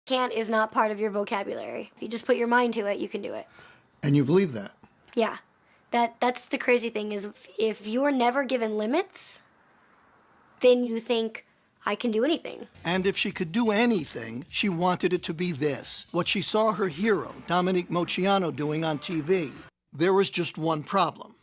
Can't is not part of your vocabulary. If you just put your mind to it, you can do it. And you believe that? Yeah. That's the crazy thing is if you're never given limits, then you think, I can do anything. And if she could do anything, she wanted it to be this, what she saw her hero, Dominique Moceanu, doing on TV. There was just one problem.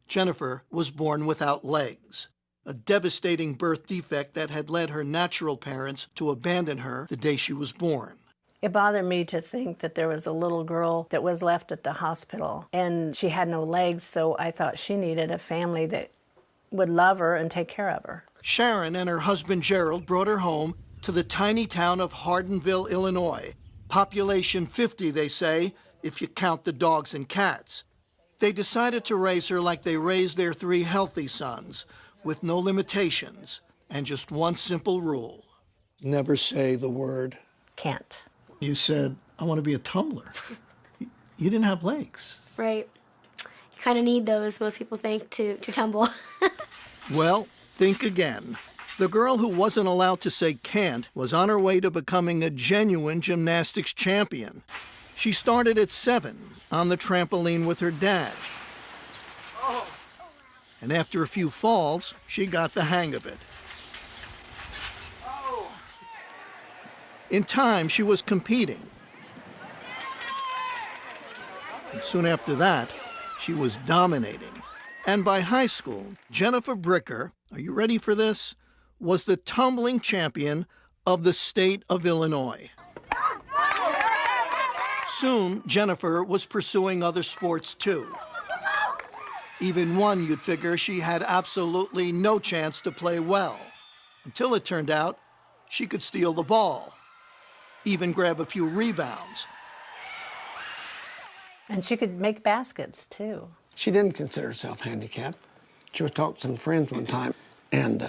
Jennifer was born without legs, a devastating birth defect that had led her natural parents to abandon her the day she was born. It bothered me to think that there was a little girl that was left at the hospital and she had no legs, so I thought she needed a family that would love her and take care of her. Sharon and her husband Gerald brought her home to the tiny town of Hardinville, Illinois. Population 50, they say, if you count the dogs and cats. They decided to raise her like they raised their 3 healthy sons, with no limitations and just one simple rule. Never say the word can't. You said, I want to be a tumbler. You didn't have legs. Right. You kind of need those, most people think, to tumble. Well, think again. The girl who wasn't allowed to say can't was on her way to becoming a genuine gymnastics champion. She started at 7 on the trampoline with her dad. And after a few falls, she got the hang of it. In time, she was competing. And soon after that, she was dominating. And by high school, Jennifer Bricker, are you ready for this, was the tumbling champion of the state of Illinois. Soon, Jennifer was pursuing other sports too. Even one you'd figure she had absolutely no chance to play well, until it turned out she could steal the ball, even grab a few rebounds. And she could make baskets too. She didn't consider herself handicapped. She was talking to some friends one time, and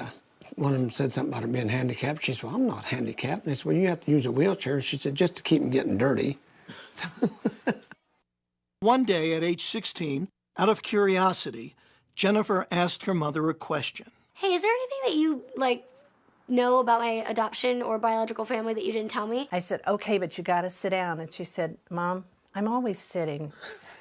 one of them said something about her being handicapped. She said, well, I'm not handicapped. And they said, well, you have to use a wheelchair. She said, just to keep them getting dirty. One day at age 16, out of curiosity, Jennifer asked her mother a question. Hey, is there anything that you, know about my adoption or biological family that you didn't tell me? I said, okay, but you got to sit down. And she said, Mom, I'm always sitting.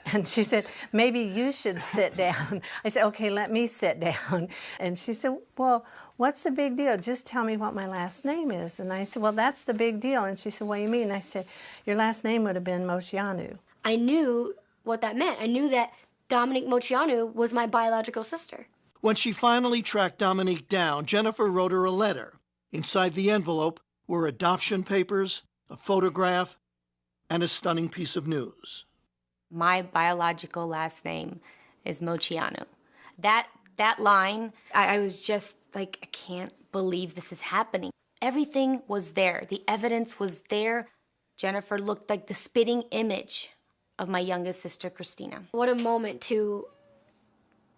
And she said, maybe you should sit down. I said, okay, let me sit down. And she said, well, what's the big deal? Just tell me what my last name is. And I said, well, that's the big deal. And she said, what do you mean? And I said, your last name would have been Moceanu. I knew what that meant. I knew that Dominique Moceanu was my biological sister. When she finally tracked Dominique down, Jennifer wrote her a letter. Inside the envelope were adoption papers, a photograph, and a stunning piece of news. My biological last name is Moceanu. That line, I was just like, I can't believe this is happening. Everything was there. The evidence was there. Jennifer looked like the spitting image of my youngest sister, Christina. What a moment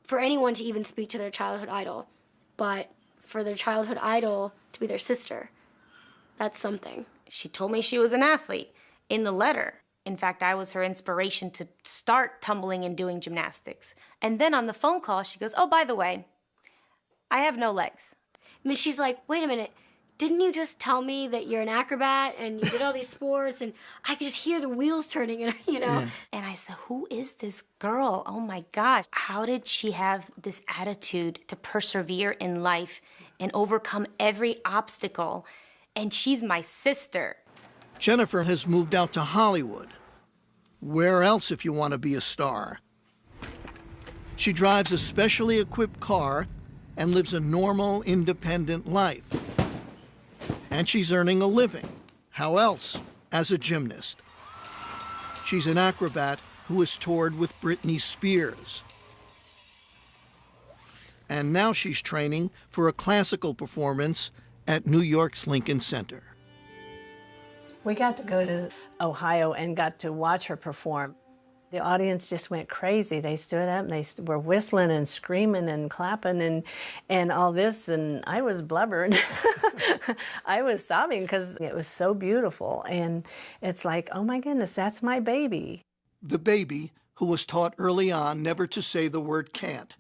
for anyone to even speak to their childhood idol, but for their childhood idol to be their sister, that's something. She told me she was an athlete in the letter. In fact, I was her inspiration to start tumbling and doing gymnastics. And then on the phone call, she goes, oh, by the way, I have no legs. I mean, she's like, wait a minute, didn't you just tell me that you're an acrobat and you did all these sports? And I could just hear the wheels turning, and Yeah. And I said, who is this girl? Oh my gosh. How did she have this attitude to persevere in life and overcome every obstacle? And she's my sister. Jennifer has moved out to Hollywood. Where else if you want to be a star? She drives a specially equipped car and lives a normal, independent life. And she's earning a living. How else? As a gymnast. She's an acrobat who has toured with Britney Spears. And now she's training for a classical performance at New York's Lincoln Center. We got to go to Ohio and got to watch her perform. The audience just went crazy. They stood up and they were whistling and screaming and clapping and all this, and I was blubbering. I was sobbing because it was so beautiful, and it's like, oh my goodness, that's my baby. The baby who was taught early on never to say the word can't.